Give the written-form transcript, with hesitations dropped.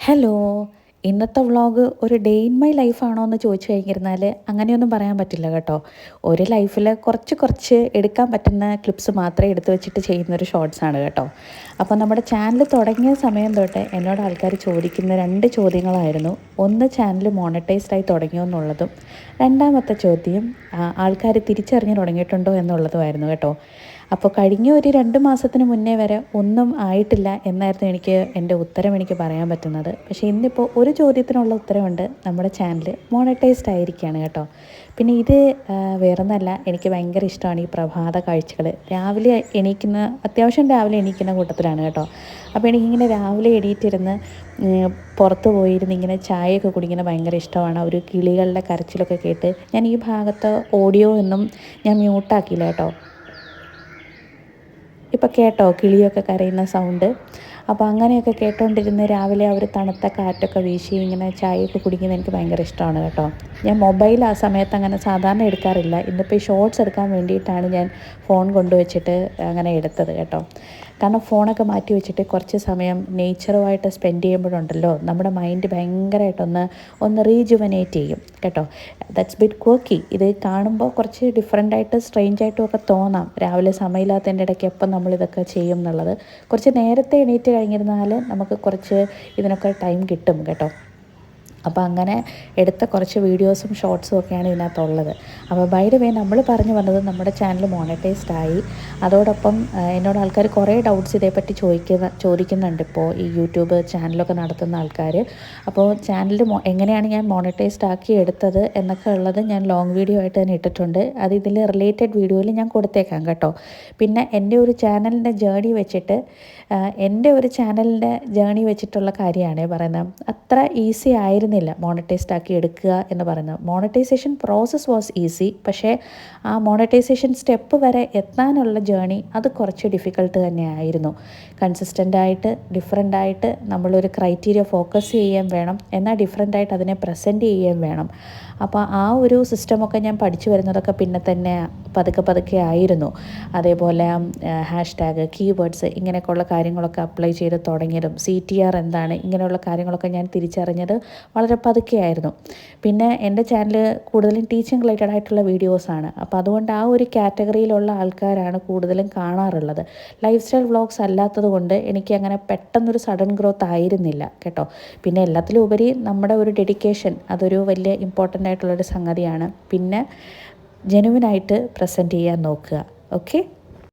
Hello. ഇന്നത്തെ vlog ഒരു day in my ലൈഫാണോ എന്ന് ചോദിച്ചു കഴിഞ്ഞിരുന്നാൽ അങ്ങനെയൊന്നും പറയാൻ പറ്റില്ല കേട്ടോ. ഒരു ലൈഫിൽ കുറച്ച് കുറച്ച് എടുക്കാൻ പറ്റുന്ന ക്ലിപ്സ് മാത്രമേ എടുത്തു വെച്ചിട്ട് ചെയ്യുന്നൊരു ഷോർട്സാണ് കേട്ടോ. അപ്പോൾ നമ്മുടെ ചാനൽ തുടങ്ങിയ സമയം തൊട്ട് എന്നോട് ആൾക്കാർ ചോദിക്കുന്ന രണ്ട് ചോദ്യങ്ങളായിരുന്നു. ഒന്ന്, ചാനൽ മോണിറ്റൈസ്ഡായി തുടങ്ങിയോ എന്നുള്ളതും, രണ്ടാമത്തെ ചോദ്യം ആൾക്കാർ തിരിച്ചറിഞ്ഞ് തുടങ്ങിയിട്ടുണ്ടോ എന്നുള്ളതുമായിരുന്നു കേട്ടോ. അപ്പോൾ കഴിഞ്ഞ ഒരു 2 മാസത്തിന് മുന്നേ വരെ ഒന്നും ആയിട്ടില്ല എന്നായിരുന്നു എൻ്റെ ഉത്തരം എനിക്ക് പറയാൻ പറ്റുന്നത്. പക്ഷേ ഇന്നിപ്പോൾ ഒരു ചോദ്യത്തിനുള്ള ഉത്തരവുണ്ട്. നമ്മുടെ ചാനൽ മോണിറ്റൈസ്ഡ് ആയിരിക്കുകയാണ് കേട്ടോ. പിന്നെ ഇത് വേറൊന്നല്ല, എനിക്ക് ഭയങ്കര ഇഷ്ടമാണ് ഈ പ്രഭാത കാഴ്ചകൾ. രാവിലെ അത്യാവശ്യം രാവിലെ എണീക്കുന്ന കൂട്ടത്തിലാണ് കേട്ടോ. അപ്പോൾ എനിക്കിങ്ങനെ രാവിലെ എണീറ്റിരുന്ന് പുറത്ത് പോയിരുന്ന് ഇങ്ങനെ ചായയൊക്കെ കുടിക്കുന്നത് ഭയങ്കര ഇഷ്ടമാണ്. ഒരു കിളികളുടെ കരച്ചിലൊക്കെ കേട്ട്, ഞാൻ ഈ ഭാഗത്ത് ഓഡിയോ ഒന്നും ഞാൻ മ്യൂട്ടാക്കിയില്ല കേട്ടോ. ഇപ്പോൾ കേട്ടോ കിളിയൊക്കെ കരയുന്ന സൗണ്ട്. അപ്പോൾ അങ്ങനെയൊക്കെ കേട്ടോണ്ടിരുന്ന് രാവിലെ ആ ഒരു തണുത്ത കാറ്റൊക്കെ വീശി ഇങ്ങനെ ചായയൊക്കെ കുടിക്കുന്നത് എനിക്ക് ഭയങ്കര ഇഷ്ടമാണ് കേട്ടോ. ഞാൻ മൊബൈൽ ആ സമയത്ത് അങ്ങനെ സാധാരണ എടുക്കാറില്ല. ഇന്നിപ്പോൾ ഈ ഷോർട്സ് എടുക്കാൻ വേണ്ടിയിട്ടാണ് ഞാൻ ഫോൺ കൊണ്ടുവച്ചിട്ട് അങ്ങനെ എടുത്തത് കേട്ടോ. കാരണം ഫോണൊക്കെ മാറ്റി വെച്ചിട്ട് കുറച്ച് സമയം നേച്ചറുമായിട്ട് സ്പെൻഡ് ചെയ്യുമ്പോഴുണ്ടല്ലോ നമ്മുടെ മൈൻഡ് ഭയങ്കരമായിട്ടൊന്ന് റീജുവനേറ്റ് ചെയ്യും കേട്ടോ. ദാറ്റ്സ് ബിറ്റ് ക്വക്കി. ഇത് കാണുമ്പോൾ കുറച്ച് ഡിഫറെൻ്റായിട്ട് സ്ട്രേഞ്ചായിട്ടും ഒക്കെ തോന്നാം. രാവിലെ സമയമില്ലാത്തതിൻ്റെ ഇടയ്ക്ക് എപ്പം നമ്മളിതൊക്കെ ചെയ്യും എന്നുള്ളത്. കുറച്ച് നേരത്തെ എണീറ്റ് കഴിഞ്ഞിരുന്നാൽ നമുക്ക് കുറച്ച് ഇതിനൊക്കെ ടൈം കിട്ടും കേട്ടോ. അപ്പോൾ അങ്ങനെ എടുത്ത കുറച്ച് വീഡിയോസും ഷോർട്സും ഒക്കെയാണ് ഇതിനകത്തുള്ളത്. അപ്പോൾ ബൈ ദ വേ, നമ്മൾ പറഞ്ഞു വന്നത് നമ്മുടെ ചാനൽ മോണിറ്റൈസ്ഡ് ആയി. അതോടൊപ്പം എന്നോട് ആൾക്കാർ കുറേ ഡൗട്ട്സ് ഇതേപ്പറ്റി ചോദിക്കുന്നുണ്ട് ഇപ്പോൾ ഈ യൂട്യൂബ് ചാനലൊക്കെ നടത്തുന്ന ആൾക്കാർ. അപ്പോൾ ചാനൽ എങ്ങനെയാണ് ഞാൻ മോണിറ്റൈസ്ഡ് ആക്കി എടുത്തത് എന്നൊക്കെ ഉള്ളത് ഞാൻ ലോങ് വീഡിയോ ആയിട്ട് തന്നെ ഇട്ടിട്ടുണ്ട്. അത് ഇതിൽ റിലേറ്റഡ് വീഡിയോയിൽ ഞാൻ കൊടുത്തേക്കാം കേട്ടോ. പിന്നെ എൻ്റെ ഒരു ചാനലിൻ്റെ ജേണി വെച്ചിട്ടുള്ള കാര്യമാണ് പറയുന്നത്. അത്ര ഈസി ആയിരുന്നില്ല മോണിറ്റൈസ്ഡ് ആക്കി എടുക്കുക എന്ന് പറയുന്നത്. മോണിറ്റൈസേഷൻ പ്രോസസ്സ് വാസ് ഈസി, പക്ഷേ ആ മോണിറ്റൈസേഷൻ സ്റ്റെപ്പ് വരെ എത്താനുള്ള ജേണി അത് കുറച്ച് ഡിഫിക്കൽട്ട് തന്നെയായിരുന്നു. കൺസിസ്റ്റൻ്റായിട്ട് ഡിഫറെൻ്റായിട്ട് നമ്മളൊരു ക്രൈറ്റീരിയ ഫോക്കസ് ചെയ്യുകയും വേണം, എന്നാൽ ഡിഫറെൻ്റായിട്ട് അതിനെ പ്രസൻറ്റ് ചെയ്യുകയും വേണം. അപ്പോൾ ആ ഒരു സിസ്റ്റമൊക്കെ ഞാൻ പഠിച്ചു വരുന്നതൊക്കെ പിന്നെ തന്നെ പതുക്കെ ആയിരുന്നു. അതേപോലെ ഹാഷ്ടാഗ്, കീവേഡ്സ്, ഇങ്ങനെയൊക്കെയുള്ള കാര്യങ്ങളൊക്കെ അപ്ലൈ ചെയ്ത് തുടങ്ങിയതും CTR എന്താണ്, ഇങ്ങനെയുള്ള കാര്യങ്ങളൊക്കെ ഞാൻ തിരിച്ചറിഞ്ഞത് വളരെ പതുക്കെയായിരുന്നു. പിന്നെ എൻ്റെ ചാനൽ കൂടുതലും ടീച്ചിങ് റിലേറ്റഡ് ആയിട്ടുള്ള വീഡിയോസാണ്. അപ്പോൾ അതുകൊണ്ട് ആ ഒരു കാറ്റഗറിയിലുള്ള ആൾക്കാരാണ് കൂടുതലും കാണാറുള്ളത്. ലൈഫ് സ്റ്റൈൽ വ്ളോഗ്സ് അല്ലാത്തത് കൊണ്ട് എനിക്ക് അങ്ങനെ പെട്ടെന്നൊരു സഡൻ ഗ്രോത്ത് ആയിരുന്നില്ല കേട്ടോ. പിന്നെ എല്ലാത്തിലും ഉപരി നമ്മുടെ ഒരു ഡെഡിക്കേഷൻ, അതൊരു വലിയ ഇമ്പോർട്ടൻ്റ് ആയിട്ടുള്ളൊരു സംഗതിയാണ്. പിന്നെ ജെനുവിനായിട്ട് പ്രസൻറ്റ് ചെയ്യാൻ നോക്കുക. ഓക്കെ.